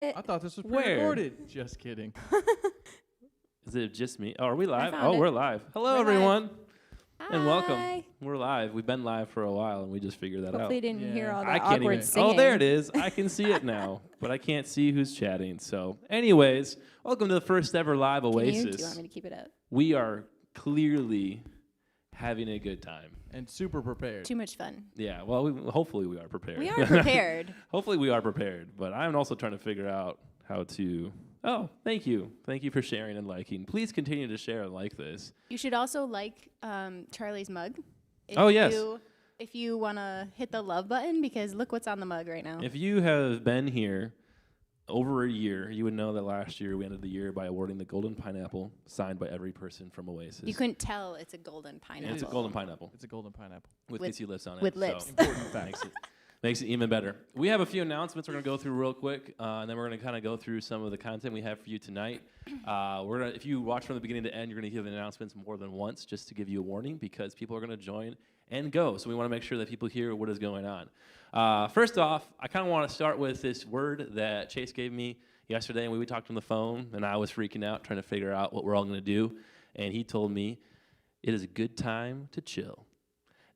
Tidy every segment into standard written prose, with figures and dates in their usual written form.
I thought this was Where? pre-recorded. Just kidding. Is it just me? Oh, are we live? found Oh, it. we're live. Hello, We're live. everyone, and welcome. Hi. We're live. We've been live for a while, and we just figured that Hopefully you out. didn't Yeah. hear all I that can't awkward even. singing. Oh, there it is. I can see it now, but I can't see who's chatting. So, anyways, welcome to the first ever live Do you Oasis. want me to keep it up? We are clearly having a good time. And super prepared. Too much fun. Yeah. Well, hopefully we are prepared. We are prepared. Hopefully we are prepared, but I'm also trying to figure out how to. Oh, thank you. Thank you for sharing and liking. Please continue to share and like this. You should also like Charlie's mug. Oh, yes. If you want to hit the love button, because look what's on the mug right now. If you have been here over a year, you would know that last year we ended the year by awarding the Golden Pineapple, signed by every person from Oasis. You couldn't tell it's a golden And pineapple. it's a Golden Pineapple It's a golden pineapple. with With- kissy lips on it. with so lips. Important fact. makes it even better. We have a few announcements we're going to go through real quick, and then we're going to kind of go through some of the content we have for you tonight. We're gonna, if you watch from the beginning to end, you're going to hear the announcements more than once just to give you a warning because people are going to join and go. So we want to make sure that people hear what is going on. First off, I kind of want to start with this word that Chase gave me yesterday, and we talked on the phone, and I was freaking out trying to figure out what we're all going to do. And he told me, it is a good time to chill.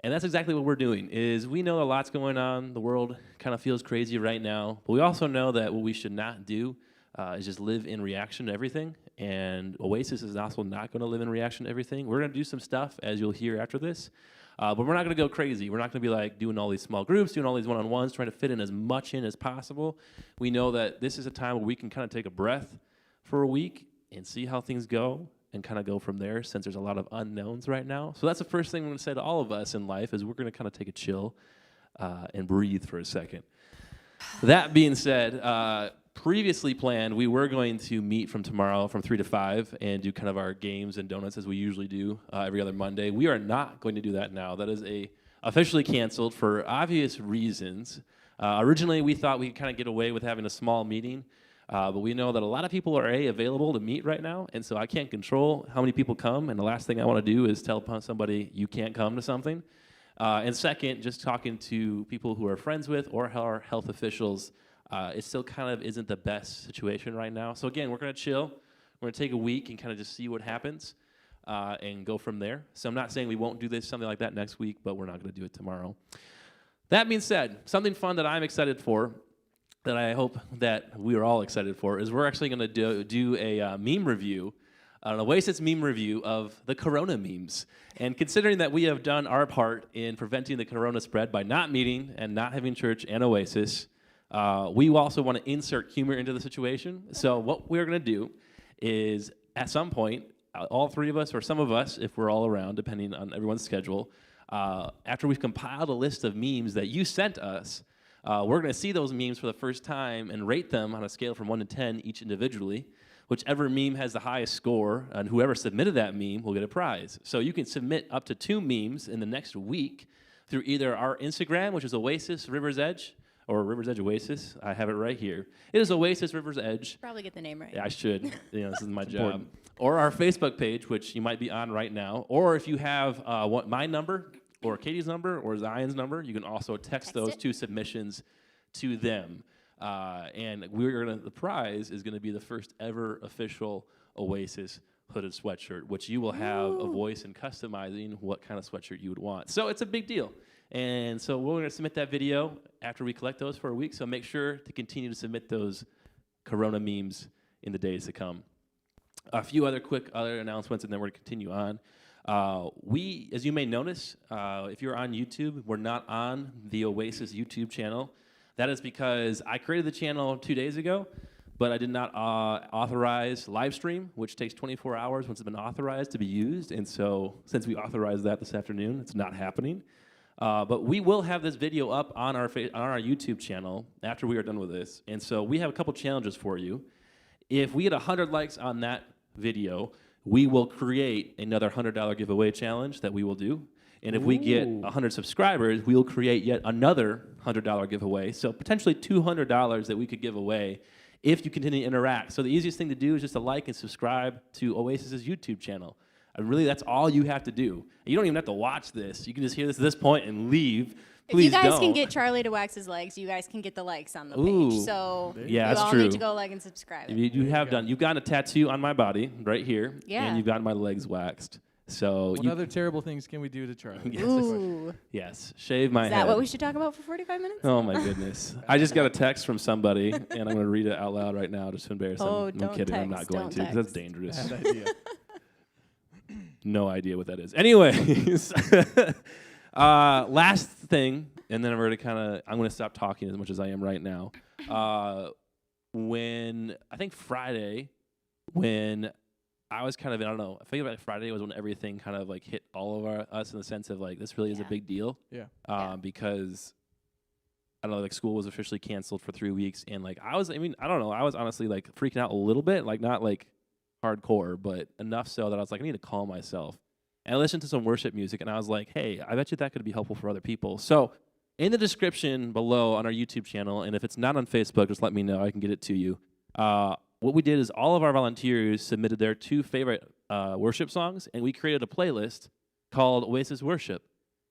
And that's exactly what we're doing, is we know a lot's going on. The world kind of feels crazy right now. But we also know that what we should not do is just live in reaction to everything. And Oasis is also not going to live in reaction to everything. We're going to do some stuff, as you'll hear after this. But we're not going to go crazy. We're not going to be like doing all these small groups, doing all these one-on-ones, trying to fit in as much in as possible. We know that this is a time where we can kind of take a breath for a week and see how things go and kind of go from there, since there's a lot of unknowns right now. So that's the first thing I'm going to say to all of us in life, is we're going to kind of take a chill and breathe for a second. That being said, previously planned, we were going to meet from tomorrow from 3 to 5 and do kind of our games and donuts as we usually do every other Monday. We are not going to do that now. That is officially canceled for obvious reasons. Originally, we thought we could kind of get away with having a small meeting, but we know that a lot of people are available to meet right now, and so I can't control how many people come, and the last thing I want to do is tell somebody you can't come to something. And second, just talking to people who are friends with or our health officials, it still kind of isn't the best situation right now. So again, we're going to chill. We're going to take a week and kind of just see what happens and go from there. So I'm not saying we won't do this, something like that next week, but we're not going to do it tomorrow. That being said, something fun that I'm excited for, that I hope that we are all excited for, is we're actually going to do a meme review, an Oasis meme review of the Corona memes. And considering that we have done our part in preventing the Corona spread by not meeting and not having church and Oasis, we also want to insert humor into the situation. So what we're going to do is, at some point, all three of us, or some of us, if we're all around, depending on everyone's schedule, after we've compiled a list of memes that you sent us, we're going to see those memes for the first time and rate them on a scale from 1 to 10, each individually. Whichever meme has the highest score, and whoever submitted that meme will get a prize. So you can submit up to 2 memes in the next week through either our Instagram, which is Oasis River's Edge, or River's Edge Oasis. I have it right here. It is Oasis River's Edge. Probably get the name right. Yeah, I should. This is my job. important. Or our Facebook page, which you might be on right now. Or if you have my number, or Katie's number, or Zion's number, you can also text those it. 2 submissions to them. And the prize is going to be the first ever official Oasis hooded sweatshirt, which you will have a voice in customizing what kind of sweatshirt you would want. So it's a big deal. And so we're going to submit that video after we collect those for a week. So make sure to continue to submit those Corona memes in the days to come. A few other quick announcements, and then we're going to continue on. We, as you may notice, if you're on YouTube, we're not on the Oasis YouTube channel. That is because I created the channel 2 days ago, but I did not authorize live stream, which takes 24 hours once it's been authorized to be used. And so since we authorized that this afternoon, it's not happening. But we will have this video up on our YouTube channel after we are done with this. And so we have a couple challenges for you. If we get 100 likes on that video, we will create another $100 giveaway challenge that we will do. And if we get 100 subscribers, we will create yet another $100 giveaway. So potentially $200 that we could give away if you continue to interact. So the easiest thing to do is just to like and subscribe to Oasis's YouTube channel. Really, that's all you have to do. You don't even have to watch this. You can just hear this at this point and leave. If Please you guys don't. can get Charlie to wax his legs, you guys can get the likes on the Ooh. page. So Yeah, you that's all true. need to go like and subscribe. You have done. You've gotten a tattoo on my body right here, Yeah. and you've gotten my legs waxed. So What other terrible things can we do to Charlie? Yes. Ooh. yes, shave my Is head. that what we should talk about for 45 minutes? Oh my goodness! I just got a text from somebody, and I'm going to read it out loud right now, just to embarrass them. Oh, I'm don't kidding. I'm not text, going don't to because that's text. dangerous. Bad idea. No idea what that is. Anyways, last thing, and then I'm going to stop talking as much as I am right now. When I think Friday, when I was kind of, I don't know, I think about Friday was when everything kind of like hit all of us in the sense of like, this really is a Yeah. big deal. Yeah. Because I don't know, like school was officially canceled for 3 weeks. And like, I don't know, I was honestly like freaking out a little bit, like not like hardcore, but enough so that I was like, I need to calm myself. And I listened to some worship music and I was like, hey, I bet you that could be helpful for other people. So in the description below on our YouTube channel, and if it's not on Facebook, just let me know, I can get it to you. What we did is all of our volunteers submitted their 2 favorite worship songs, and we created a playlist called Oasis Worship.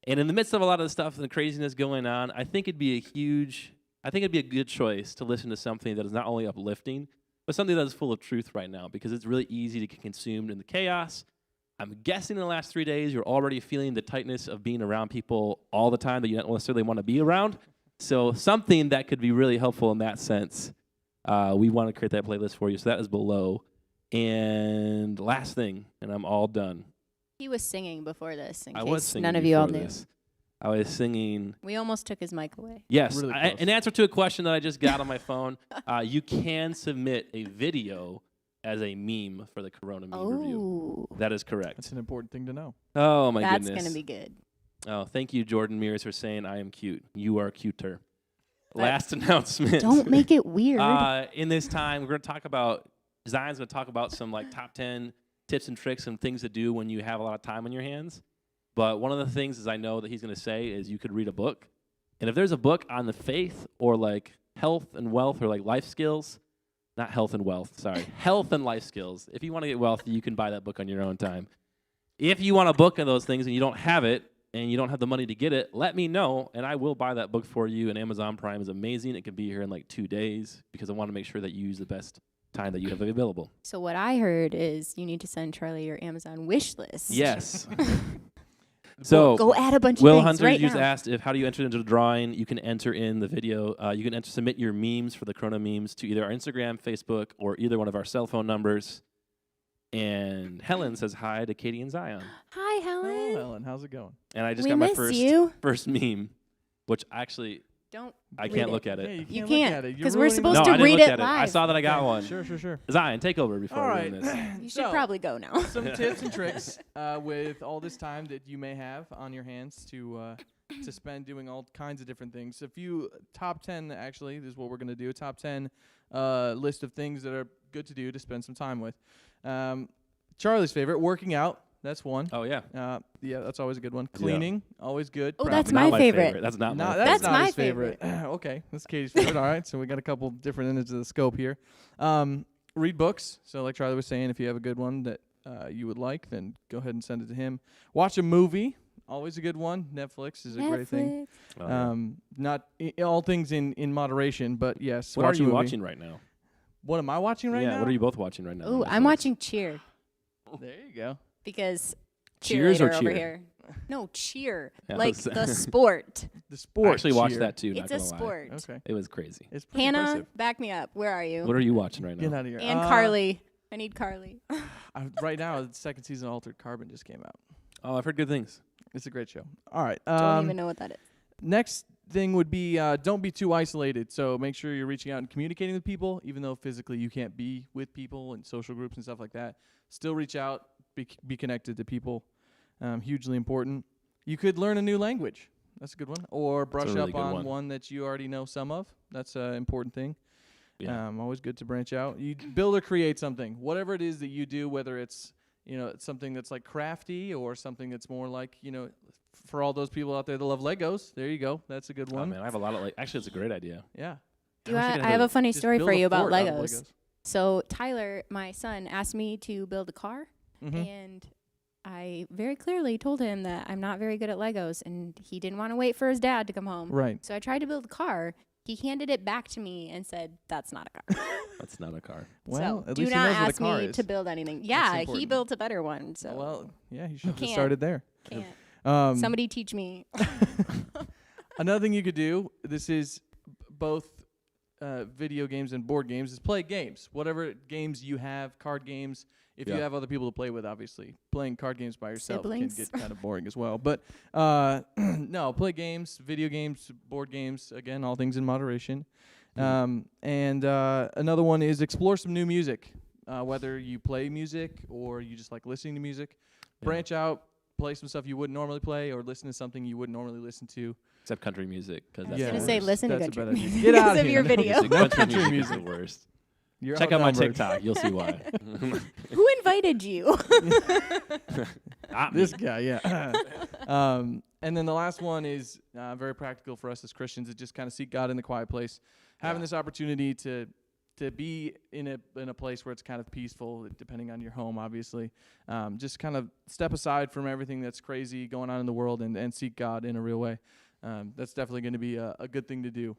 And in the midst of a lot of the stuff and the craziness going on, I think it'd be a good choice to listen to something that is not only uplifting, but something that is full of truth right now, because it's really easy to get consumed in the chaos. I'm guessing in the last 3 days, you're already feeling the tightness of being around people all the time that you don't necessarily want to be around. So something that could be really helpful in that sense. We want to create that playlist for you, so that is below. And last thing, and I'm all done. He was singing before this, in I case was singing none of you all before knew. this. I was singing. We almost took his mic away. Yes, Really close. in answer to a question that I just got on my phone, you can submit a video as a meme for the Corona meme review. Oh, That is correct. That's an important thing to know. Oh my that's goodness. going to be good. Oh, thank you, Jordan Mears, for saying I am cute. You are cuter. That- Last announcement. Don't make it weird. In this time, we're going to talk about, Zion's going to talk about some like top 10 tips and tricks and things to do when you have a lot of time on your hands. But one of the things is I know that he's going to say is you could read a book. And if there's a book on the faith or like health and wealth or like life skills, not health and wealth, sorry, health and life skills. If you want to get wealthy, you can buy that book on your own time. If you want a book of those things and you don't have it and you don't have the money to get it, let me know and I will buy that book for you. And Amazon Prime is amazing. It can be here in like 2 days because I want to make sure that you use the best time that you have available. So what I heard is you need to send Charlie your Amazon wish list. Yes. So Go add a bunch Will of things Hunter right just now. asked how do you enter into the drawing. You can enter in the video. You can submit your memes for the Corona memes to either our Instagram, Facebook, or either one of our cell phone numbers. And Helen says hi to Katie and Zion. Hi, Hello, Helen. Helen. How's it going? And I just We got my miss you. first meme, which actually Don't. I read can't it. look at Yeah, it. You look can't, at it. You're 'cause we're ruining supposed No, to I didn't read look it at it. I live. saw that I got Okay, one. Sure. Zion, take over before All I right. ruin this. You should So, probably go now. some tips and tricks with all this time that you may have on your hands to spend doing all kinds of different things. A few top 10, actually, this is what we're going to do. A top 10 list of things that are good to do to spend some time with. Charlie's favorite, working out. That's one. Oh yeah. Yeah, that's always a good one. Cleaning, always good. Oh, Probably that's not my favorite. That's not No, my that's favorite. That's not my his favorite. Okay, that's Katie's favorite. All right, so we got a couple different ends of the scope here. Read books. So like Charlie was saying, if you have a good one that you would like, then go ahead and send it to him. Watch a movie. Always a good one. Netflix is a great thing. Netflix. Oh, yeah. Not all things in moderation, but yes. What are watch a you movie. watching right now? What am I watching right now? What are you both watching right now? Ooh, on I'm Netflix? watching Cheer There you go. because Cheers or cheerleader over Cheer? here. No, Cheer, Yeah, like that's- the sport. The I sport. actually watched cheer. that too. It's not a gonna lie. sport. Okay, It was crazy. it's pretty Hannah, impressive. back me up. Where are you? What are you watching right now? Get out of here. And Carly. I need Carly. Right now, the second season of Altered Carbon just came out. Oh, I've heard good things. It's a great show. All right. Don't even know what that is. Next thing would be don't be too isolated. So make sure you're reaching out and communicating with people, even though physically you can't be with people and social groups and stuff like that. Still reach out, be connected to people. Hugely important. You could learn a new language. That's a good one. Or brush really up good on one. one that you already know some of. That's an important thing. Yeah. Always good to branch out. You build or create something. Whatever it is that you do, whether it's it's something that's like crafty or something that's more like, for all those people out there that love Legos, there you go. That's a good Oh one. man, I have a lot of actually, it's a great idea. Yeah. I have a funny Just story build for a you about fort out of Legos. So Tyler, my son, asked me to build a car, Mhm. and I very clearly told him that I'm not very good at Legos, and he didn't want to wait for his dad to come home. Right. So I tried to build a car. He handed it back to me and said, "That's not a car." That's not a car. Well, so at do least he not knows what a ask car me is. to build anything. Yeah, he important. built a better one. So Well, yeah, he should have Can't. started there. can't. Somebody teach me. Another thing you could do, this is both video games and board games, is play games. Whatever games you have, card games. If you have other people to play with, obviously. Playing card games by yourself Siblings. can get kind of boring as well. But no, play games, video games, board games. Again, all things in moderation. And another one is explore some new music. Whether you play music or you just like listening to music. Branch out, play some stuff you wouldn't normally play or listen to something you wouldn't normally listen to. Except country music. Cause I was that's going to the say worst. listen to That's a country bad idea. music Get out because of of here. your No video. Music, country country music is music. the worst. You're Check out my outnumbered. TikTok. You'll see why. Who invited you? Not This me. guy, yeah. And then the last one is very practical for us as Christians. Is just kind of seek God in the quiet place, having this opportunity to be in a place where it's kind of peaceful, depending on your home, obviously. Just kind of step aside from everything that's crazy going on in the world and seek God in a real way. That's definitely going to be a good thing to do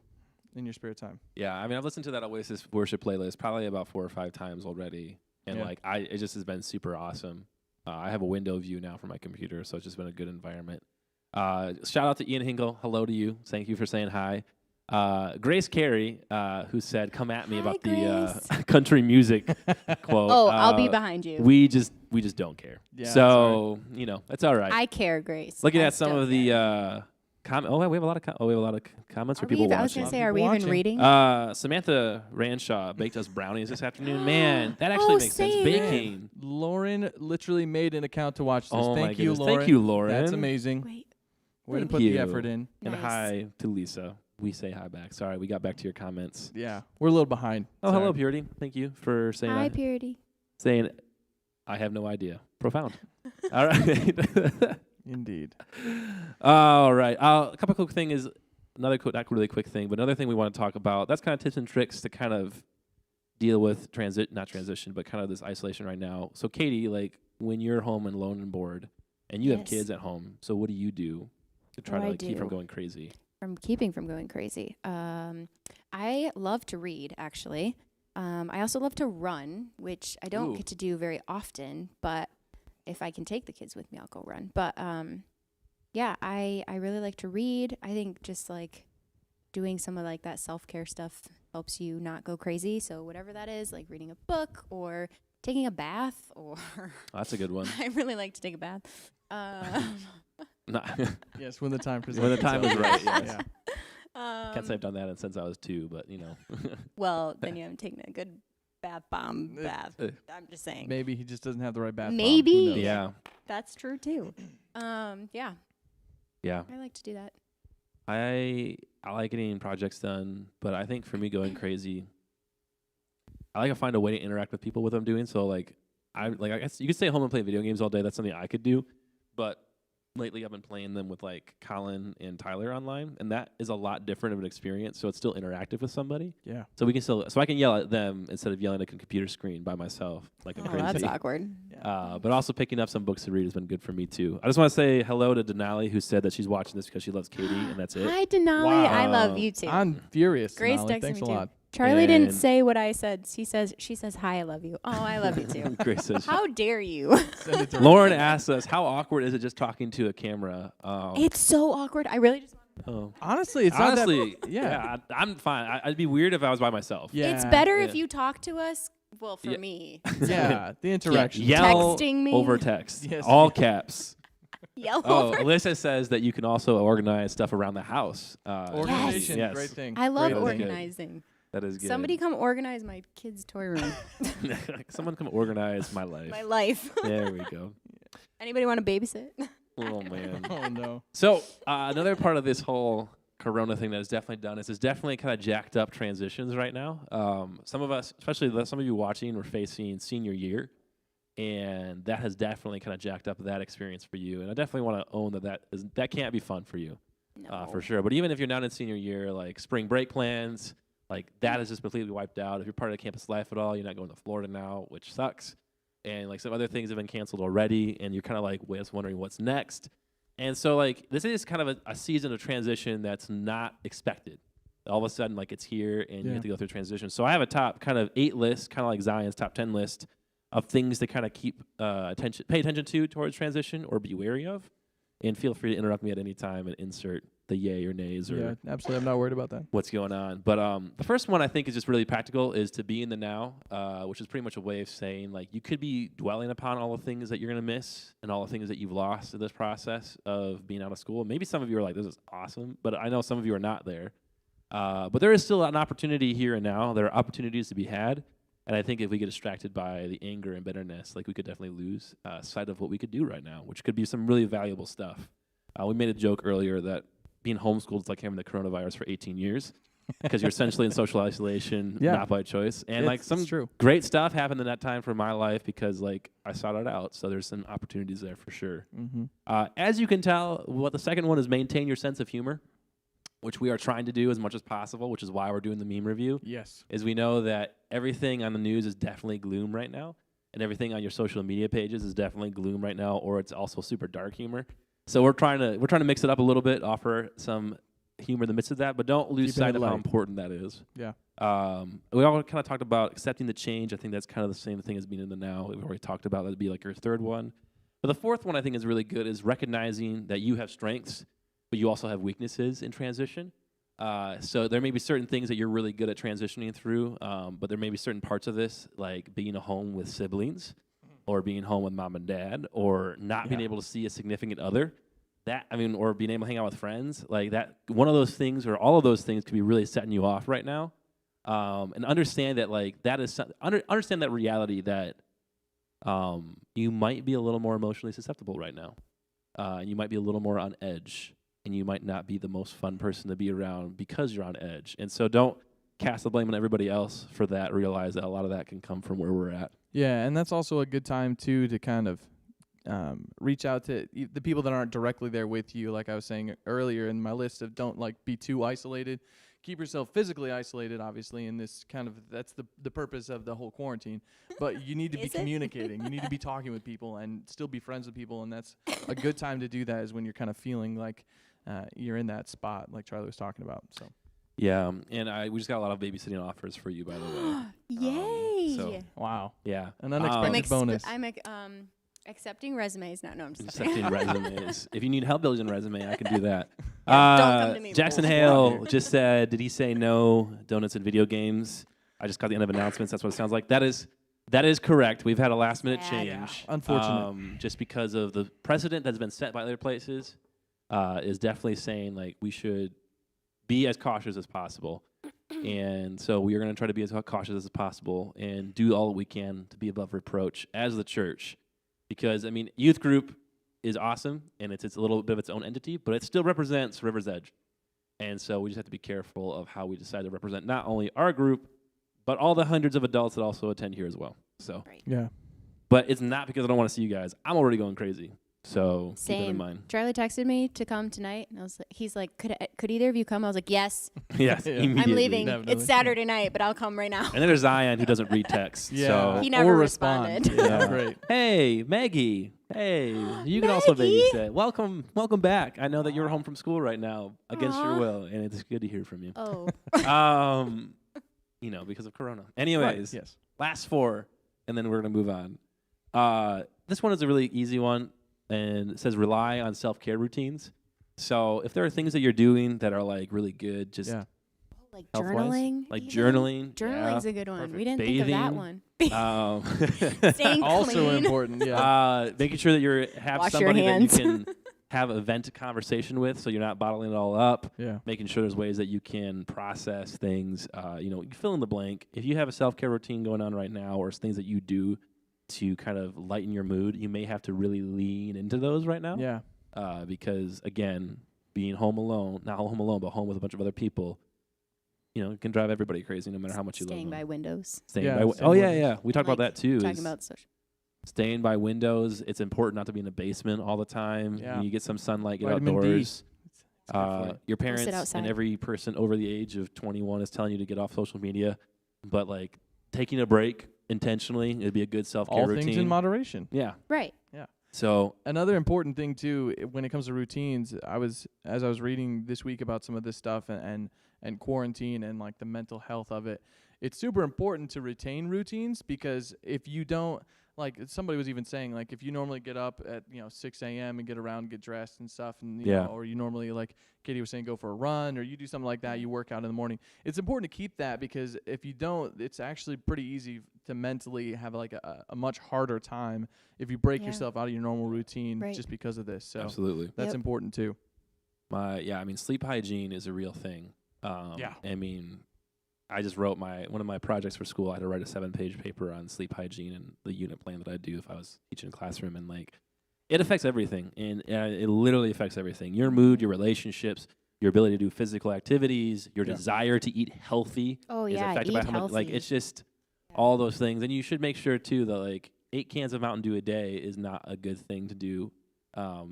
in your spare time. Yeah, I mean, I've listened to that Oasis worship playlist probably about 4 or 5 times already, and it just has been super awesome. I have a window view now from my computer, so it's just been a good environment. Shout out to Ian Hinkle. Hello to you. Thank you for saying hi. Grace Carey, who said, "Come at me Hi, about the Grace. country music quote." Oh, I'll be behind you. We just don't care. Yeah, so that's all right. I care, Grace. Looking I at some still of care. the we have a lot of comments Are for people we, I was watching. going to say, People are we even watching. reading? Samantha Ranshaw baked us brownies this afternoon. Man, that actually Oh, makes sense. same. Baking. Lauren literally made an account to watch this. Oh my Thank you, goodness. Lauren. Thank you, Lauren. That's amazing. Wait. Way to Thank put you. the effort in. And Nice. hi to Lisa. We say hi back. Sorry, we got back to your comments. Yeah, we're a little behind. Oh, Sorry. hello, Purity. Thank you for saying Hi, Purity. saying I have no idea. Profound. All right. Indeed. All right. A couple quick thing is not really quick thing, but another thing we want to talk about. That's kind of tips and tricks to kind of deal with not transition, but kind of this isolation right now. So, Katie, like when you're home and alone and bored, and you have Yes. kids at home, so what do you do to try to I like, keep from do? going crazy? From keeping from going crazy. I love to read, actually. I also love to run, which I don't Ooh. get to do very often, but if I can take the kids with me, I'll go run. But yeah, I really like to read. I think just like doing some of like that self-care stuff helps you not go crazy. So whatever that is, like reading a book or taking a bath, or Oh, that's a good one. I really like to take a bath. Nah. Yes, when the time presents When the time is itself. right, yes. Yeah. Can't say I've done that since I was 2, but Well, then you haven't taken a good bomb bath. Uh, I'm just saying. Maybe he just doesn't have the right bath bomb. Who Maybe. knows? yeah, That's true too. Yeah, yeah. I like to do that. I like getting projects done, but I think for me going crazy, I like to find a way to interact with people with what I'm doing. So like I guess you could stay home and play video games all day. That's something I could do, but lately I've been playing them with like Colin and Tyler online, and that is a lot different of an experience. So it's still interactive with somebody. Yeah. So I can yell at them instead of yelling at a computer screen by myself like a Oh, crazy. that's awkward. But also picking up some books to read has been good for me too. I just want to say hello to Denali, who said that she's watching this because she loves Katie, and that's it. Hi, Denali. Wow. I love you too. I'm furious. Grace Denali. texted Thanks me a too. lot. Charlie didn't And- say what I said. She says, "Hi, I love you." Oh, I love you too. Grace says, How dare you? Send it to Lauren asks us, how awkward is it just talking to a camera? It's so awkward. I really just. Honestly, it's not honestly, that. Yeah. I'm fine. I'd be weird if I was by myself. Yeah. It's better if Yeah. you talk to us. Well, for Yeah. me, Yeah. The interaction. Yell Texting me. over text, Yes. all caps. yell Oh, over. Alyssa says that you can also organize stuff around the house. Organization. Yes. Great thing. I love Great thing. organizing. That is good. Somebody come organize my kid's toy room. Someone come organize my life. My life. There we go. Anybody want to babysit? Oh man. Oh no. So another part of this whole Corona thing that is definitely done is definitely kind of jacked up transitions right now. Some of us, especially some of you watching, we're facing senior year, and that has definitely kind of jacked up that experience for you. And I definitely want to own that can't be fun for you, No. for sure. But even if you're not in senior year, like spring break plans, like that is just completely wiped out. If you're part of the campus life at all, you're not going to Florida now, which sucks. and like some other things have been canceled already, and you're kind of like wondering what's next. And so like this is kind of a season of transition that's not expected. All of a sudden, like it's here, and you have to go through transition. So I have a top kind of 8 list, kind of like Zion's top 10 list of things to kind of keep pay attention to towards transition or be wary of. And feel free to interrupt me at any time and insert the yay or nays or Yeah, absolutely. I'm not worried about that. what's going on. But the first one I think is just really practical is to be in the now, which is pretty much a way of saying like you could be dwelling upon all the things that you're going to miss and all the things that you've lost in this process of being out of school. Maybe some of you are like, this is awesome, but I know some of you are not there. But there is still an opportunity here and now. There are opportunities to be had. And I think if we get distracted by the anger and bitterness, like we could definitely lose sight of what we could do right now, which could be some really valuable stuff. We made a joke earlier that being homeschooled is like having the coronavirus for 18 years because you're essentially in social isolation, not by choice. And like some great stuff happened in that time for my life because like I sought it out. So there's some opportunities there for sure. As you can tell, what the second one is maintain your sense of humor, which we are trying to do as much as possible, which is why we're doing the meme review. Yes. Is we know that everything on the news is definitely gloom right now, and everything on your social media pages is definitely gloom right now, or it's also super dark humor. So we're trying to mix it up a little bit, offer some humor in the midst of that, but don't lose sight of how important that is. Yeah. We all kind of talked about accepting the change. I think that's kind of the same thing as being in the now. We've already talked about that would be like your third one. But the fourth one I think is really good is recognizing that you have strengths, but you also have weaknesses in transition. So there may be certain things that you're really good at transitioning through, but there may be certain parts of this, like being at home with siblings, or being home with mom and dad, or not being able to see a significant other. Or being able to hang out with friends, like that. One of those things, or all of those things, could be really setting you off right now. And understand that, like that is understand that reality that you might be a little more emotionally susceptible right now. You might be a little more on edge. And you might not be the most fun person to be around because you're on edge. And so don't cast the blame on everybody else for that. Realize that a lot of that can come from where we're at. Yeah, and that's also a good time, too, to kind of reach out to the people that aren't directly there with you. Like I was saying earlier in my list of don't, like, be too isolated. Keep yourself physically isolated, obviously, in this kind of, that's the purpose of the whole quarantine. But you need to be communicating. You need to be talking with people and still be friends with people. And that's a good time to do that is when you're kind of feeling like you're in that spot like Charlie was talking about. So yeah, and we just got a lot of babysitting offers for you, by the way. Yay! Wow. Yeah, an unexpected bonus. I'm accepting resumes now. No, I'm just accepting resumes. If you need help building a resume, I can do that. Don't come to me. Jackson Hale just said, did he say no donuts and video games? I just got the end of announcements. That's what it sounds like. That is correct. We've had a last minute change. Yeah. Unfortunate. Just because of the precedent that's been set by other places. Is definitely saying like we should be as cautious as possible. And so we are going to try to be as cautious as possible and do all that we can to be above reproach as the church. Because, I mean, youth group is awesome, and it's a little bit of its own entity, but it still represents River's Edge. And so we just have to be careful of how we decide to represent not only our group, but all the hundreds of adults that also attend here as well. So, yeah. But it's not because I don't want to see you guys. I'm already going crazy. So keep that in mind. Charlie texted me to come tonight, and he's like, could either of you come? I was like, yes. Yes, I'm leaving. Definitely. It's Saturday night, but I'll come right now. And then there's Zion, who doesn't read text. Yeah. So. He never responded. Yeah, great. Hey, Maggie. Hey, you can also babysit. Welcome back. I know that you're home from school right now against your will, and it's good to hear from you. Oh. Because of Corona. Anyways, yes. Last 4, and then we're going to move on. This one is a really easy one. And it says rely on self-care routines. So if there are things that you're doing that are like really good, just like journaling. Like journaling. Journaling's a good one. Perfect. We didn't Bathing. think of that one. Staying also clean. important. Yeah. Making sure that you have Wash somebody your that you hands. can have a vent conversation with, so you're not bottling it all up. Yeah. Making sure there's ways that you can process things. You fill in the blank. If you have a self-care routine going on right now, or things that you do to kind of lighten your mood, you may have to really lean into those right now. Yeah. Because again, being home alone, not home alone, but home with a bunch of other people, can drive everybody crazy no matter how much you love them. Staying by windows. We talked about that too. Talking about social. Staying by windows. It's important not to be in the basement all the time. Yeah. You get some sunlight, get Vitamin outdoors. Your Sit parents outside. and every person over the age of 21 is telling you to get off social media, but like taking a break intentionally. It'd be a good self-care All routine. things in moderation. Yeah. Right. So Another important thing too, when it comes to routines, as I was reading this week about some of this stuff and quarantine and like the mental health of it, it's super important to retain routines, because if you don't, like somebody was even saying, like if you normally get up at 6 a.m. and get around, get dressed and stuff, and you know, or you normally, like Katie was saying, go for a run, or you do something like that, you work out in the morning. It's important to keep that, because if you don't, it's actually pretty easy to mentally have like a much harder time if you break yourself out of your normal routine just because of this. So absolutely, that's important too. I mean, sleep hygiene is a real thing. I mean, I just wrote one of my projects for school. I had to write a 7-page paper on sleep hygiene and the unit plan that I do if I was teaching a classroom, and like it affects everything, and it literally affects everything. Your mood, your relationships, your ability to do physical activities, your desire to eat healthy is affected by how much. Like it's just all those things, and you should make sure too that like 8 cans of Mountain Dew a day is not a good thing to do.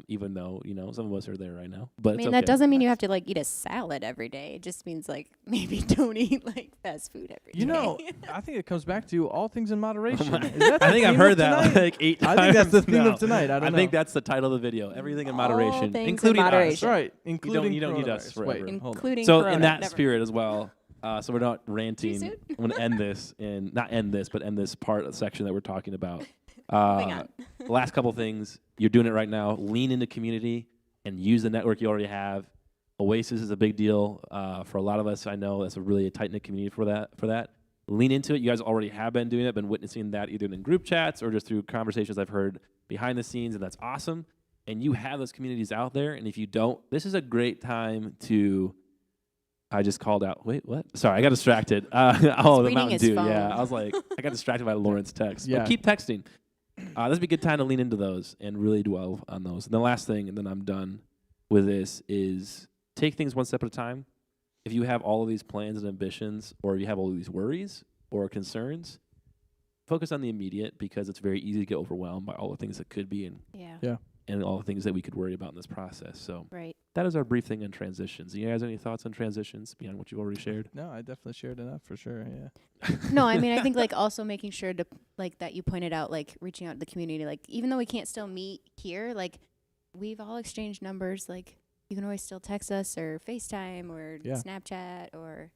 Even though, some of us are there right now. But I mean, that doesn't mean you have to like eat a salad every day. It just means like maybe don't eat like fast food every day. I think it comes back to all things in moderation. I think I've heard that like 8 times. I think that's the theme now. of tonight. I think that's the title of the video. Everything in moderation, things including in moderation. us. Right, including you don't need us forever. Wait, including so Corona. in that Never spirit as well. So we're not ranting. soon? I'm going to end this, and not end this, but end this section that we're talking about. Moving on. Last couple things. You're doing it right now. Lean into community and use the network you already have. Oasis is a big deal for a lot of us. I know that's a really tight-knit community for that. Lean into it. You guys already have been doing it, been witnessing that either in group chats or just through conversations I've heard behind the scenes, and that's awesome. And you have those communities out there, and if you don't, this is a great time to... I just called out. Wait, what? Sorry, I got distracted. The Mountain Dew. Phone. Yeah, I was like, I got distracted by Lauren's text. Yeah. But keep texting. This would be a good time to lean into those and really dwell on those. And the last thing, and then I'm done with this, is take things one step at a time. If you have all of these plans and ambitions, or you have all of these worries or concerns, focus on the immediate, because it's very easy to get overwhelmed by all the things that could be and all the things that we could worry about in this process. So that is our brief thing on transitions. You guys have any thoughts on transitions beyond what you've already shared? No, I definitely shared enough for sure. Yeah. No, I mean, I think like also making sure to like that you pointed out, like reaching out to the community, like even though we can't still meet here, like we've all exchanged numbers. Like you can always still text us or FaceTime or Snapchat or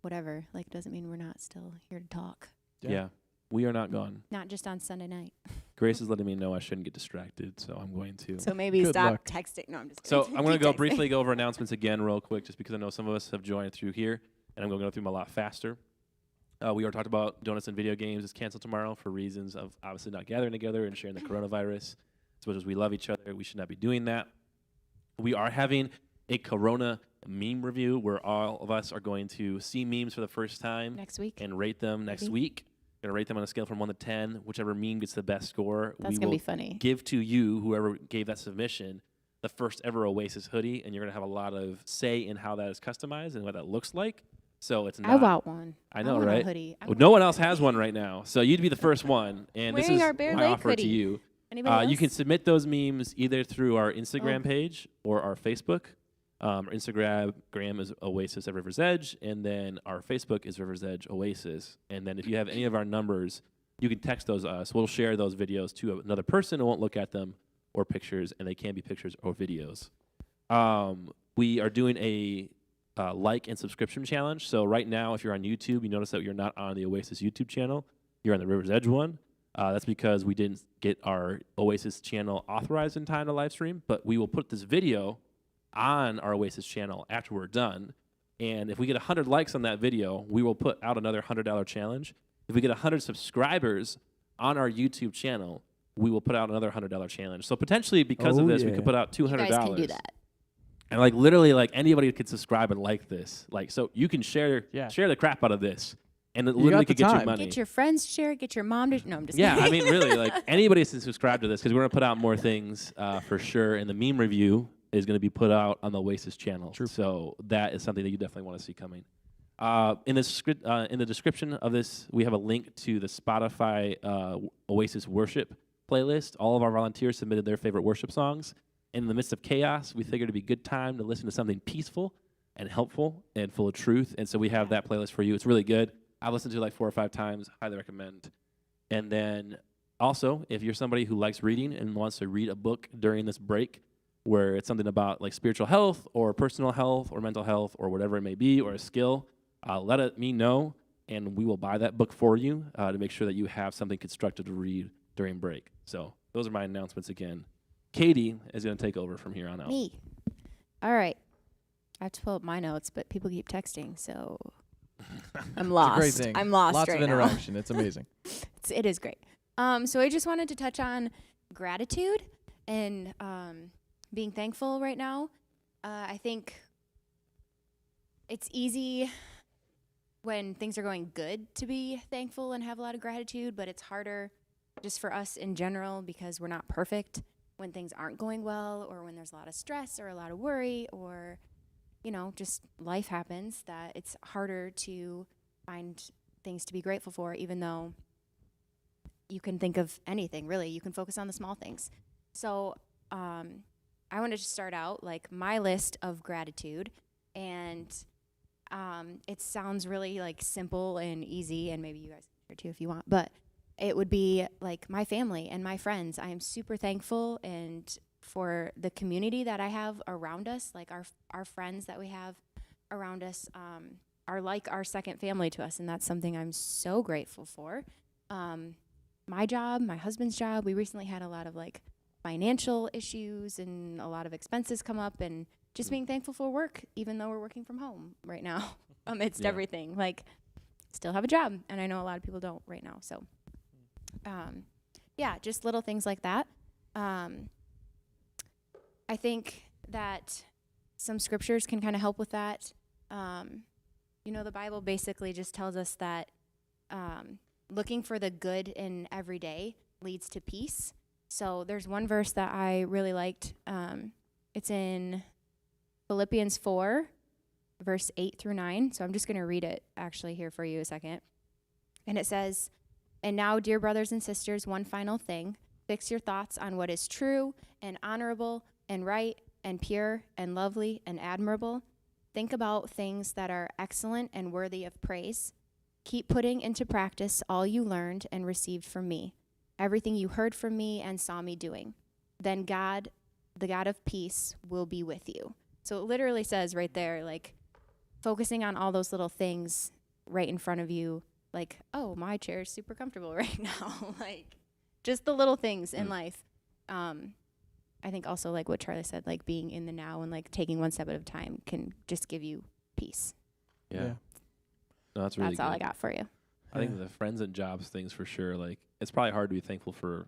whatever. Like it doesn't mean we're not still here to talk. Yeah. We are not gone. Not just on Sunday night. Grace is letting me know I shouldn't get distracted, so I'm going to. So maybe Good stop luck. texting. No, I'm just So kidding. I'm going to Keep go texting. briefly go over announcements again real quick, just because I know some of us have joined through here, and I'm going to go through them a lot faster. We already talked about Donuts and Video Games is canceled tomorrow for reasons of obviously not gathering together and sharing the coronavirus. As much as we love each other, we should not be doing that. We are having a Corona meme review where all of us are going to see memes for the first time Next week. and rate them next week. We're going to rate them on a scale from 1 to 10. Whichever meme gets the best score, That's we going to will be funny. give to you, whoever gave that submission, the first ever Oasis hoodie, and you're going to have a lot of say in how that is customized and what that looks like. So it's not... I want one. I know, want right? A hoodie. Well, no one else has one right now, so you'd be the first one. And this Wearing is our Bear my Lake offer to hoodie. you. Anybody You else? can submit those memes either through our Instagram page or our Facebook. Our Instagram is Oasis at River's Edge, and then our Facebook is River's Edge Oasis. And then if you have any of our numbers, you can text those us. We'll share those videos to another person who won't look at them, or pictures, and they can be pictures or videos. We are doing a like and subscription challenge. So right now, if you're on YouTube, you notice that you're not on the Oasis YouTube channel. You're on the River's Edge one. That's because we didn't get our Oasis channel authorized in time to live stream, but we will put this video on our Oasis channel after we're done. And if we get 100 likes on that video, we will put out another $100 challenge. If we get 100 subscribers on our YouTube channel, we will put out another $100 challenge. So potentially because of this, we could put out $200. You guys can do that. And like literally, like anybody could subscribe and like this. Like, so you can share the crap out of this, and it literally could get you money. Get your friends to share it. Get your mom to. No, I'm just yeah, kidding. I mean, really, like anybody can subscribe to this, because we're gonna put out more things for sure. And the meme review is gonna be put out on the Oasis channel. True. So that is something that you definitely want to see coming. In the description of this, we have a link to the Spotify Oasis worship playlist. All of our volunteers submitted their favorite worship songs. In the midst of chaos, we figured it'd be a good time to listen to something peaceful and helpful and full of truth. And so we have that playlist for you. It's really good. I've listened to it like 4 or 5 times. Highly recommend And then also, if you're somebody who likes reading and wants to read a book during this break, where it's something about like spiritual health or personal health or mental health or whatever it may be, or a skill, me know, and we will buy that book for you to make sure that you have something constructive to read during break. So those are my announcements again. Katie is going to take over from here on out. Me. All right. I have to pull up my notes, but people keep texting, so I'm lost. It's a great thing. I'm lost Lots right of now. interaction. It's amazing. It is great. So I just wanted to touch on gratitude and being thankful right now. I think it's easy when things are going good to be thankful and have a lot of gratitude, but it's harder just for us in general because we're not perfect when things aren't going well or when there's a lot of stress or a lot of worry or, you know, just life happens, that it's harder to find things to be grateful for, even though you can think of anything, really. You can focus on the small things. So I wanted to start out like my list of gratitude, and it sounds really like simple and easy, and maybe you guys can share too if you want, but it would be like my family and my friends. I am super thankful and for the community that I have around us, like our friends that we have around us are like our second family to us, and that's something I'm so grateful for. My job, my husband's job, we recently had a lot of like financial issues and a lot of expenses come up, and just being thankful for work, even though we're working from home right now amidst everything. Like, still have a job, and I know a lot of people don't right now. So, just little things like that. I think that some scriptures can kind of help with that. The Bible basically just tells us that looking for the good in every day leads to peace. So there's one verse that I really liked. It's in Philippians 4, verse 8 through 9. So I'm just going to read it actually here for you a second. And it says, "And now, dear brothers and sisters, one final thing. Fix your thoughts on what is true and honorable and right and pure and lovely and admirable. Think about things that are excellent and worthy of praise. Keep putting into practice all you learned and received from me, everything you heard from me and saw me doing. Then God, the God of peace, will be with you." So it literally says right there, like, focusing on all those little things right in front of you, like, oh, my chair is super comfortable right now. Like, just the little things in life. I think also, like what Charlie said, like being in the now and like taking one step at a time can just give you peace. Yeah. No, that's really That's all I got for you. I think the friends and jobs things for sure. Like, it's probably hard to be thankful for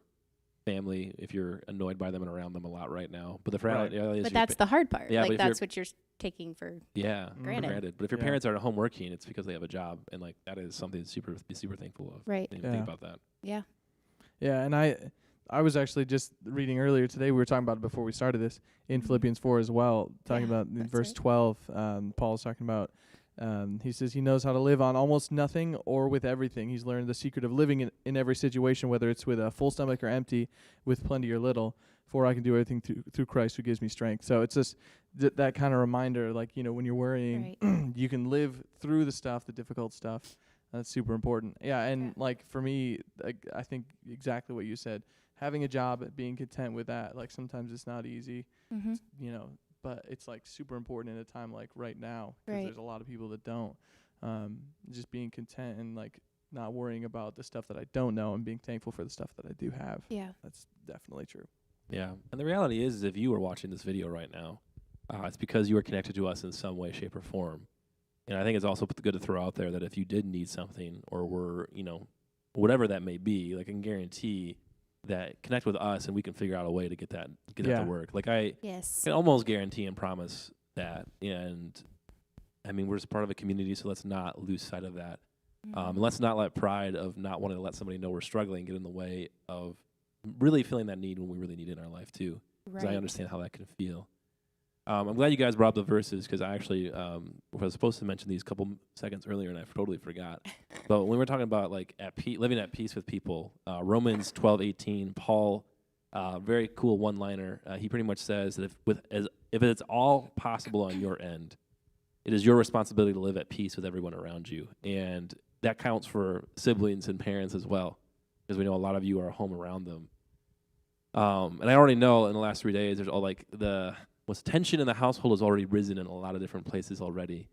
family if you're annoyed by them and around them a lot right now. But the reality is, but that's the hard part. Yeah, like, that's what you're taking for granted. But if your parents are at home working, it's because they have a job, and like that is something to be super thankful of. Right. Think about that. Yeah. Yeah, and I was actually just reading earlier today, we were talking about it before we started this, in Philippians 4 as well, talking about in verse 12, Paul's talking about, he says he knows how to live on almost nothing or with everything. He's learned the secret of living in every situation, whether it's with a full stomach or empty, with plenty or little, for I can do everything through Christ who gives me strength. So it's just that kind of reminder, like, when you're worrying, you can live through the stuff, the difficult stuff. That's super important. Yeah, and like for me, I think exactly what you said. Having a job, being content with that, like sometimes it's not easy, but it's like super important in a time like right now, because there's a lot of people that don't. Just being content and like not worrying about the stuff that I don't know and being thankful for the stuff that I do have. Yeah. That's definitely true. Yeah. And the reality is if you are watching this video right now, it's because you are connected to us in some way, shape, or form. And I think it's also good to throw out there that if you did need something or were, whatever that may be, like I can guarantee that connect with us and we can figure out a way to get that to work. Like I can almost guarantee and promise that. And I mean, we're just part of a community, so let's not lose sight of that. And let's not let pride of not wanting to let somebody know we're struggling get in the way of really feeling that need when we really need it in our life too. Because I understand how that can feel. I'm glad you guys brought up the verses, because I actually was supposed to mention these a couple seconds earlier and I totally forgot. But when we're talking about like living at peace with people, Romans 12:18, Paul, very cool one-liner. He pretty much says that if it's all possible on your end, it is your responsibility to live at peace with everyone around you, and that counts for siblings and parents as well. because we know a lot of you are home around them. And I already know in the last 3 days, there's all like what's tension in the household has already risen in a lot of different places already.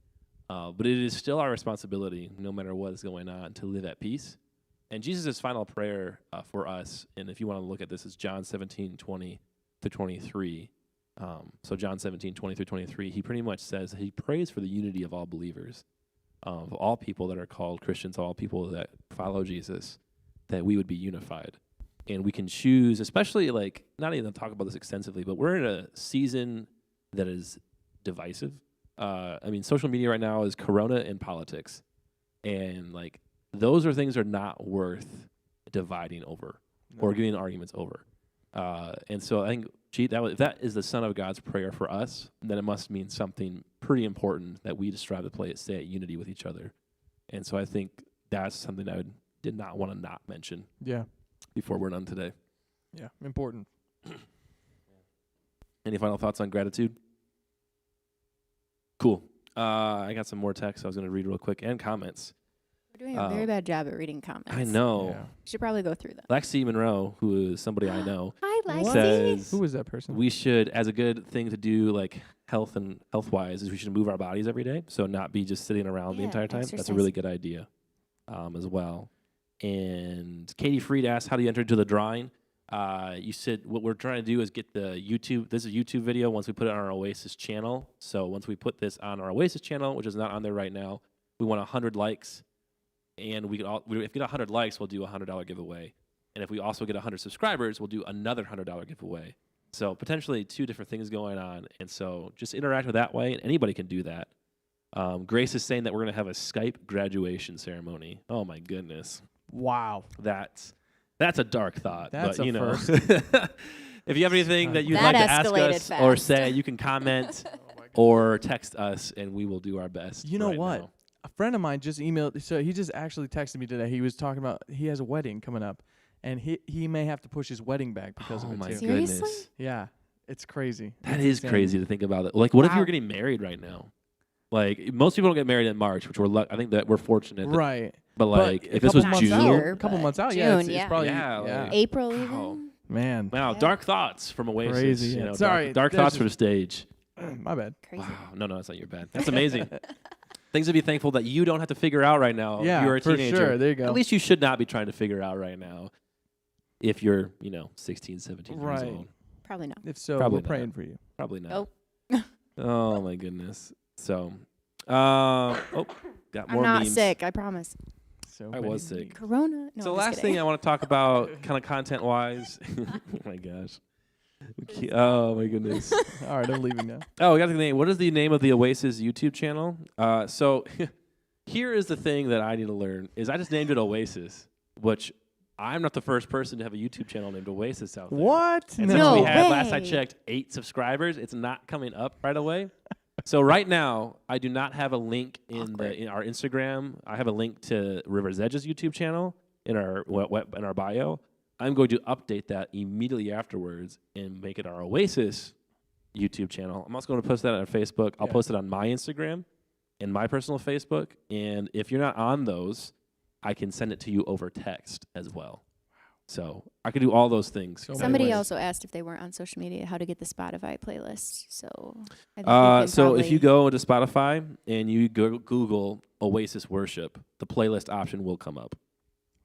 But it is still our responsibility, no matter what is going on, to live at peace. And Jesus' final prayer for us, and if you want to look at this, is John 17:20-23. So John 17:20-23, he pretty much says he prays for the unity of all believers, of all people that are called Christians, all people that follow Jesus, that we would be unified. And we can choose, especially like, not even to talk about this extensively, but we're in a season that is divisive. I mean, social media right now is Corona and politics. And like, those are things that are not worth dividing over or getting arguments over. And so I think if that is the Son of God's prayer for us, then it must mean something pretty important that we just strive to stay at unity with each other. And so I think that's something I did not want to not mention. Yeah. Before we're done today. Yeah, important. Any final thoughts on gratitude? Cool. I got some more text I was going to read real quick and comments. We're doing a very bad job at reading comments. I know. Yeah. We should probably go through them. Lexi Monroe, who is somebody I know, Hi, Lexi. says Who was that person? we should, as a good thing to do, like health-wise, is we should move our bodies every day. So not be just sitting around the Yeah, entire time. That's a exercise. really good idea as well. And Katie Freed asked, how do you enter into the drawing? You said what we're trying to do is get the YouTube. This is a YouTube video once we put it on our Oasis channel. So once we put this on our Oasis channel, which is not on there right now, we want 100 likes. And if we get 100 likes, we'll do a $100 giveaway. And if we also get 100 subscribers, we'll do another $100 giveaway. So potentially 2 different things going on. And so just interact with that way, and anybody can do that. Grace is saying that we're going to have a Skype graduation ceremony. Oh, my goodness. Wow. That's a dark thought. That's but, a you know, first. if you have anything that you'd That like to ask escalated us or fast. say, you can comment or text us, and we will do our best. You know right what? now. A friend of mine just emailed. So he just actually texted me today. He was talking about he has a wedding coming up, and he may have to push his wedding back because of Oh it my too. Seriously? goodness. Yeah, it's crazy. That It's is insane. crazy to think about it. Like, what if you Wow. were getting married right now? Like, most people don't get married in March, which I think that we're fortunate. Right. But like, But if this was couple June, months out. a couple but months out, June, yeah, it's yeah. probably Yeah, like- April Wow. even. man. wow, Yeah. dark thoughts from Oasis. Crazy, You yeah. know, Sorry, dark that's thoughts for the just- stage. My bad. Crazy. Wow, no, that's not your bad. That's amazing. Things to be thankful that you don't have to figure out right now. Yeah, if you're a for teenager. sure. There you go. At least you should not be trying to figure out right now if you're, 16, 17 Right. years old. Probably not. If so, Probably we're not. praying for you. Probably not. Oh. Oh, my goodness. So, got I'm more not memes. sick. I promise. So I was sick. Corona. No, So I'm last just thing kidding. I want to talk about, kind of content-wise. Oh, my gosh. Oh, my goodness. All right, I'm leaving now. Oh, we got the name. What is the name of the Oasis YouTube channel? So here is the thing that I need to learn is I just named it Oasis, which I'm not the first person to have a YouTube channel named Oasis out there. What? And No since we had, last I way. checked, 8 subscribers, it's not coming up right away. So right now, I do not have a link in our Instagram. I have a link to River's Edge's YouTube channel in our in our bio. I'm going to update that immediately afterwards and make it our Oasis YouTube channel. I'm also going to post that on Facebook. I'll Yeah. post it on my Instagram and my personal Facebook. And if you're not on those, I can send it to you over text as well. So I can do all those things. So Somebody ways. also asked if they weren't on social media how to get the Spotify playlist. So I think we can So if probably- you go into Spotify and you Google Oasis Worship, the playlist option will come up.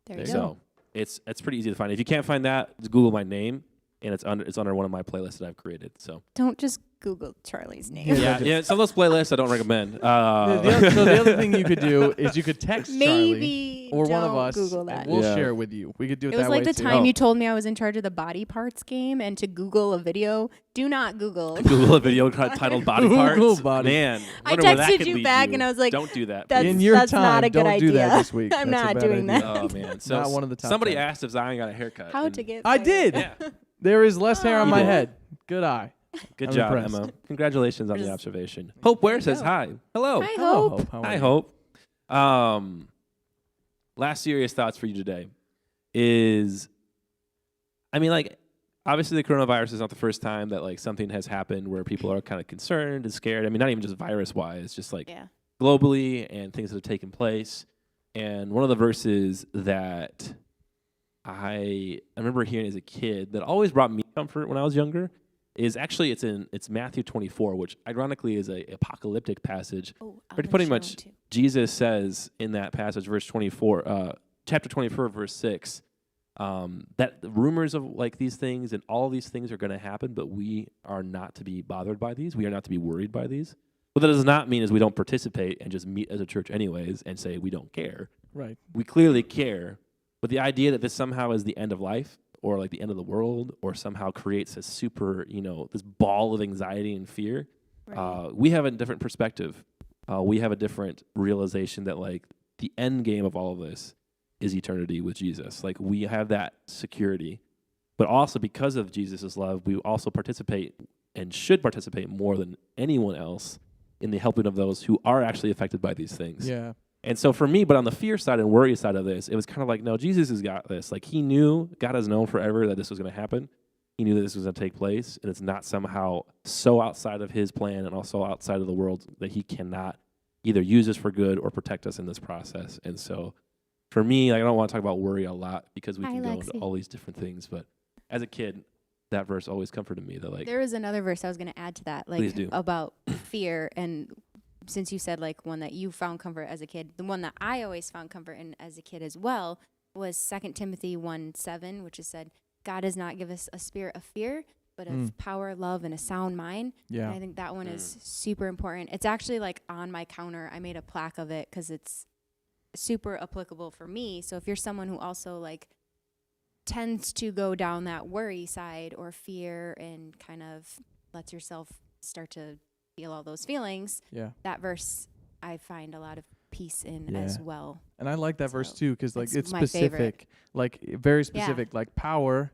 there you there go. you So it's pretty easy to find. If you can't find that, just Google my name, and it's under one of my playlists that I've created. So Don't just Google Charlie's name. Yeah. yeah, some of those playlists I don't recommend. So the other thing you could do is you could text Maybe Charlie or one of don't us, Google and that. we'll Yeah. share it with you. We could do it, It was that like way the too. time Oh. you told me I was in charge of the body parts game and to Google a video. Do not Google. Google a video titled "Body Google Parts." body. Man, I wonder where that texted could you lead back you. and I was like, "Don't do that." That's, In your that's time, not a good don't idea. do that this week. I'm That's a not bad doing idea. that. Oh man, so Not one of the top somebody 10. asked if Zion got a haircut. How and- to get I fired. did. Yeah, There is less hair on You my did. head. Good eye. good I'm job, impressed. Emma. Congratulations on the There's- observation. Hope Ware says go. hi. Hello. Hi, Hello, Hope. How are Hi, you? Hope. Last serious thoughts for you today is, obviously the coronavirus is not the first time that like something has happened where people are kind of concerned and scared. I mean, not even just virus-wise, just like Yeah. globally and things that have taken place. And one of the verses that I remember hearing as a kid that always brought me comfort when I was younger is actually it's Matthew 24, which ironically is a apocalyptic passage. Oh, Pretty much Jesus says in that passage, verse 24, chapter 24, verse 6, that the rumors of like these things and all these things are going to happen, but we are not to be bothered by these. We are not to be worried by these. What that does not mean is we don't participate and just meet as a church anyways and say we don't care. Right. We clearly care. But the idea that this somehow is the end of life or like the end of the world or somehow creates a super, this ball of anxiety and fear, we have a different perspective. We have a different realization that like the end game of all of this is eternity with Jesus. Like we have that security. But also because of Jesus' love, we also participate and should participate more than anyone else in the helping of those who are actually affected by these things. Yeah. And so for me, but on the fear side and worry side of this, it was kind of like, no, Jesus has got this. Like he knew, God has known forever that this was going to happen. He knew that this was going to take place, and it's not somehow so outside of his plan and also outside of the world that he cannot either use us for good or protect us in this process. And so for me, like, I don't want to talk about worry a lot because we can go into all these different things. But as a kid, that verse always comforted me. That like there was another verse I was going to add to that, like about fear, and since you said like one that you found comfort as a kid, the one that I always found comfort in as a kid as well was 2 Timothy 1:7, which is said, God does not give us a spirit of fear, but of power, love, and a sound mind. Yeah. And I think that one is super important. It's actually like on my counter. I made a plaque of it because it's super applicable for me. So if you're someone who also like tends to go down that worry side or fear and kind of lets yourself start to feel all those feelings, that verse I find a lot of peace in as well. And I like that verse too because like it's specific, like very specific, like power,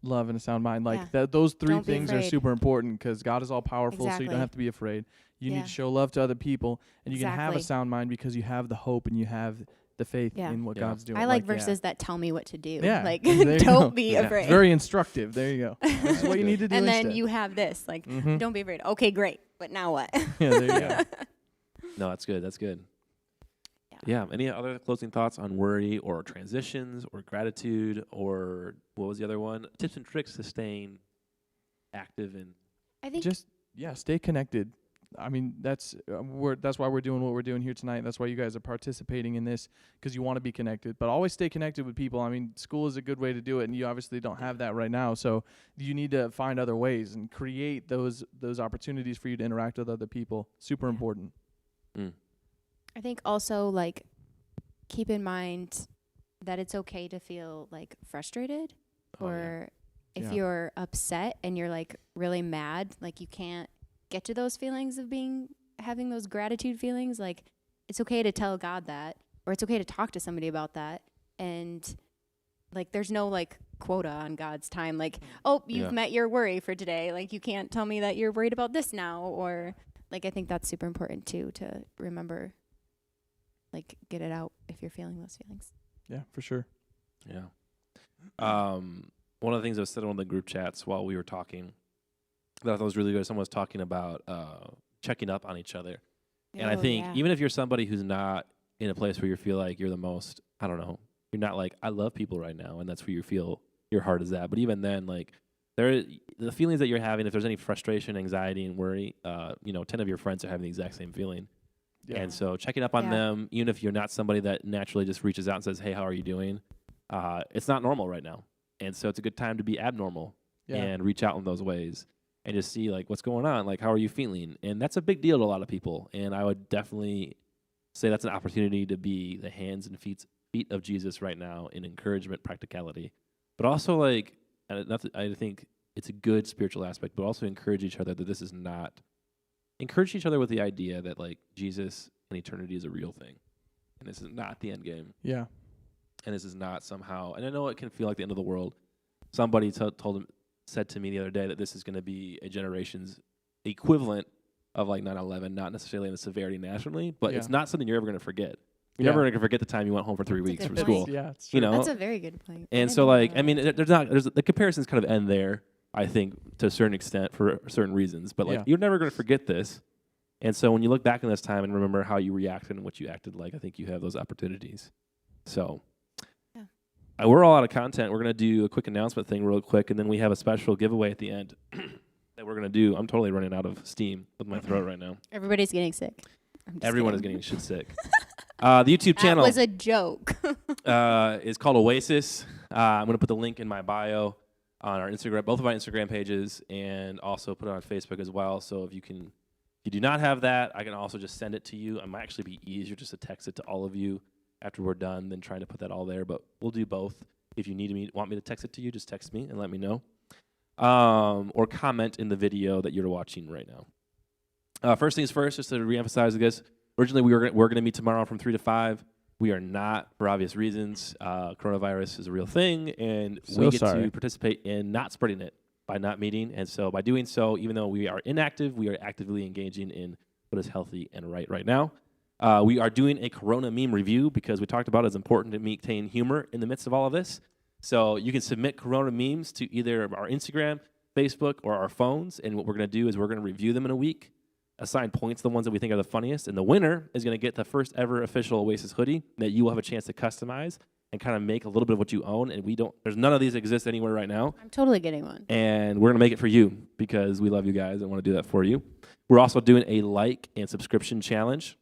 love, and a sound mind. Like those three things are super important because God is all powerful, so you don't have to be afraid. You need to show love to other people, and you can have a sound mind because you have the hope and you have the faith in what God's doing. I like verses that tell me what to do. Yeah. Like, don't be afraid. It's very instructive. There you go. That's what you need to do. And instead. then you have this, like, don't be afraid. Okay, great. But now what? Yeah, there you go. No, that's good. That's good. Yeah. Any other closing thoughts on worry or transitions or gratitude or what was the other one? Tips and tricks to staying active and I think just stay connected. I mean, that's why we're doing what we're doing here tonight. That's why you guys are participating in this because you want to be connected. But always stay connected with people. I mean, school is a good way to do it, and you obviously don't have that right now. So you need to find other ways and create those opportunities for you to interact with other people. Super important. I think also, like, keep in mind that it's okay to feel, like, frustrated or if you're upset and you're, like, really mad, like, you can't get to those feelings of having those gratitude feelings. Like, it's okay to tell God that, or it's okay to talk to somebody about that. And like, there's no like quota on God's time. Like, oh, you've met your worry for today. Like, you can't tell me that you're worried about this now. Or like, I think that's super important too, to remember, like, get it out if you're feeling those feelings. Yeah, for sure. Yeah. One of the things that was said in one of the group chats while we were talking that I thought was really good, someone was talking about checking up on each other. And I think even if you're somebody who's not in a place where you feel like you're the most, I don't know, you're not like, I love people right now, and that's where you feel your heart is at. But even then, like, the feelings that you're having, if there's any frustration, anxiety, and worry, 10 of your friends are having the exact same feeling. Yeah. And so checking up on them, even if you're not somebody that naturally just reaches out and says, hey, how are you doing? It's not normal right now. And so it's a good time to be abnormal and reach out in those ways. And just see, like, what's going on, like, how are you feeling? And that's a big deal to a lot of people. And I would definitely say that's an opportunity to be the hands and feet of Jesus right now in encouragement, practicality. But also, like, I think it's a good spiritual aspect, but also encourage each other that this is not, encourage each other with the idea that, like, Jesus and eternity is a real thing. And this is not the end game. Yeah. And this is not somehow, and I know it can feel like the end of the world. Somebody said to me the other day that this is going to be a generation's equivalent of like 9/11, not necessarily in the severity nationally, but it's not something you're ever going to forget. You're never going to forget the time you went home for 3 weeks from school. Yeah, it's true. That's a very good point. And so, like, I mean, the comparisons kind of end there, I think, to a certain extent for certain reasons. But like, you're never going to forget this. And so when you look back on this time and remember how you reacted and what you acted like, I think you have those opportunities. So, we're all out of content. We're going to do a quick announcement thing real quick, and then we have a special giveaway at the end that we're going to do. I'm totally running out of steam with my throat right now. Everybody's getting sick. Everyone is getting shit sick. The YouTube channel That was a joke. is called Oasis. I'm going to put the link in my bio on our Instagram, both of our Instagram pages, and also put it on Facebook as well. So if you do not have that, I can also just send it to you. It might actually be easier just to text it to all of you after we're done than trying to put that all there. But we'll do both. If you want me to text it to you, just text me and let me know. Or comment in the video that you're watching right now. First things first, just to reemphasize, I guess, originally we're going to meet tomorrow from 3 to 5. We are not, for obvious reasons. Coronavirus is a real thing, and we get to participate in not spreading it by not meeting. And so by doing so, even though we are inactive, we are actively engaging in what is healthy and right now. We are doing a Corona meme review because we talked about it's important to maintain humor in the midst of all of this. So you can submit Corona memes to either our Instagram, Facebook, or our phones. And what we're going to do is we're going to review them in a week, assign points to the ones that we think are the funniest. And the winner is going to get the first ever official Oasis hoodie that you will have a chance to customize and kind of make a little bit of what you own. And there's none of these exist anywhere right now. I'm totally getting one. And we're going to make it for you because we love you guys and want to do that for you. We're also doing a like and subscription challenge.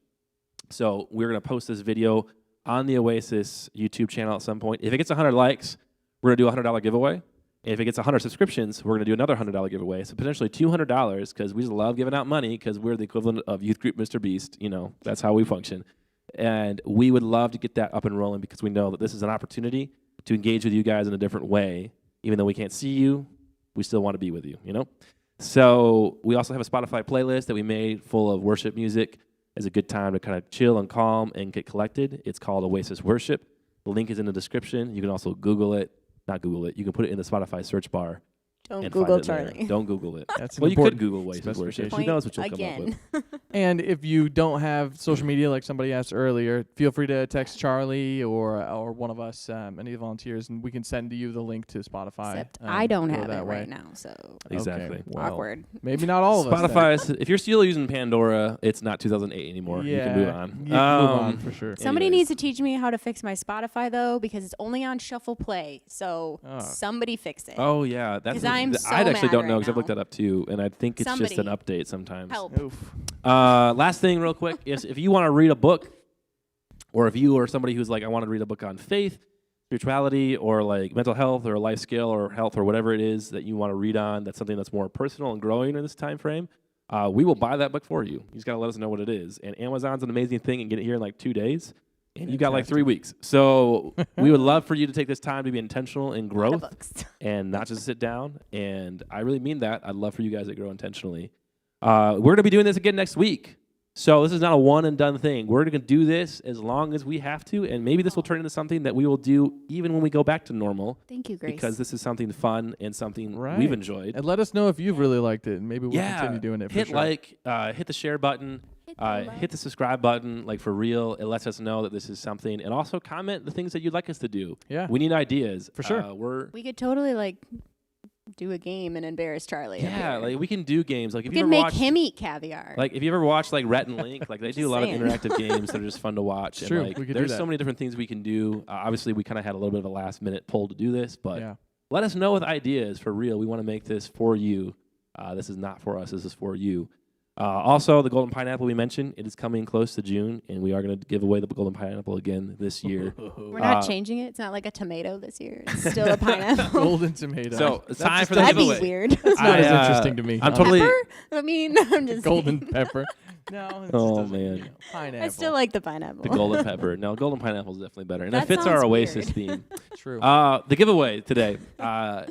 So we're going to post this video on the Oasis YouTube channel at some point. If it gets 100 likes, we're going to do a $100 giveaway. And if it gets 100 subscriptions, we're going to do another $100 giveaway. So potentially $200 because we just love giving out money because we're the equivalent of Youth Group Mr. Beast. You know, that's how we function. And we would love to get that up and rolling because we know that this is an opportunity to engage with you guys in a different way. Even though we can't see you, we still want to be with you, you know? So we also have a Spotify playlist that we made full of worship music. It's a good time to kind of chill and calm and get collected. It's called Oasis Worship. The link is in the description. You can also Google it. Not Google it. You can put it in the Spotify search bar. Don't Google Charlie. There. Don't Google it. That's well, you could Google Oasis Worship. Who knows what you'll again. come up with. And if you don't have social media, like somebody asked earlier, feel free to text Charlie or one of us, any of the volunteers, and we can send you the link to Spotify. Except I don't go have that it way. right now, so Exactly. Okay, well, awkward. Maybe not all of us. Spotify, if you're still using Pandora, it's not 2008 anymore. Yeah, you can move on. You can move on for sure. Somebody Anyways. needs to teach me how to fix my Spotify, though, because it's only on Shuffle Play. So somebody fix it. Oh, yeah. That's 'Cause I'm so I actually mad don't know right because I've looked now. that up too, and I think it's just an Somebody update sometimes. Help. Oof. Last thing, real quick, is if you want to read a book, or if you are somebody who's like, I want to read a book on faith, spirituality, or like mental health, or life skill, or health, or whatever it is that you want to read on, that's something that's more personal and growing in this time frame, we will buy that book for you. You just got to let us know what it is. And Amazon's an amazing thing and get it here in like 2 days. And you got like 3 weeks. So we would love for you to take this time to be intentional in growth and not just sit down. And I really mean that. I'd love for you guys to grow intentionally. We're going to be doing this again next week. So this is not a one and done thing. We're going to do this as long as we have to. And maybe this will turn into something that we will do even when we go back to normal. Thank you, Grace. Because this is something fun and something we've enjoyed. And let us know if you've really liked it. And maybe we'll continue doing it for hit sure. Like, hit the share button. Hit the subscribe button, like for real. It lets us know that this is something. And also comment the things that you'd like us to do. Yeah. We need ideas. For sure. We could totally like do a game and embarrass Charlie. Yeah, like we can do games. Like if we you can ever make him eat caviar. Like if you ever watch like Rhett and Link, like they do a lot of interactive games that are just fun to watch. It's true. Like, We could do there's that. so many different things we can do. Obviously, we kind of had a little bit of a last minute poll to do this, but Yeah. let us know with ideas for real. We want to make this for you. This is not for us. This is for you. Also, the golden pineapple we mentioned, it is coming close to June, and we are going to give away the golden pineapple again this year. We're not changing it. It's not like a tomato this year. It's still a pineapple. Golden tomato. So it's That's time just for the That'd giveaway. be weird. It's not as interesting to me. I'm totally. Pepper? I mean, I'm just golden saying. pepper. No. It just Oh, doesn't, man. Pineapple. I still like the pineapple. The golden pepper. No, golden pineapple is definitely better, and That it fits our sounds Oasis weird. theme. True. The giveaway today.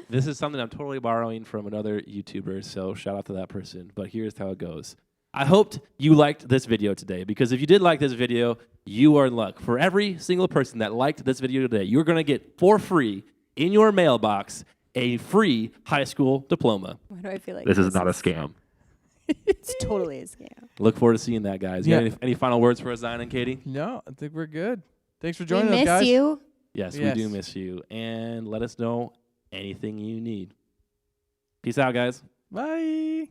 This is something I'm totally borrowing from another YouTuber, so shout out to that person. But here's how it goes. I hoped you liked this video today, because if you did like this video, you are in luck. For every single person that liked this video today, you're going to get for free in your mailbox a free high school diploma. Why do I feel like This is not a scam. It's totally a scam. Look forward to seeing that, guys. You got any final words for us, Zion and Katie? No, I think we're good. Thanks for We joining us, miss guys. you. Yes, Yes. we do miss you. And let us know anything you need. Peace out, guys. Bye.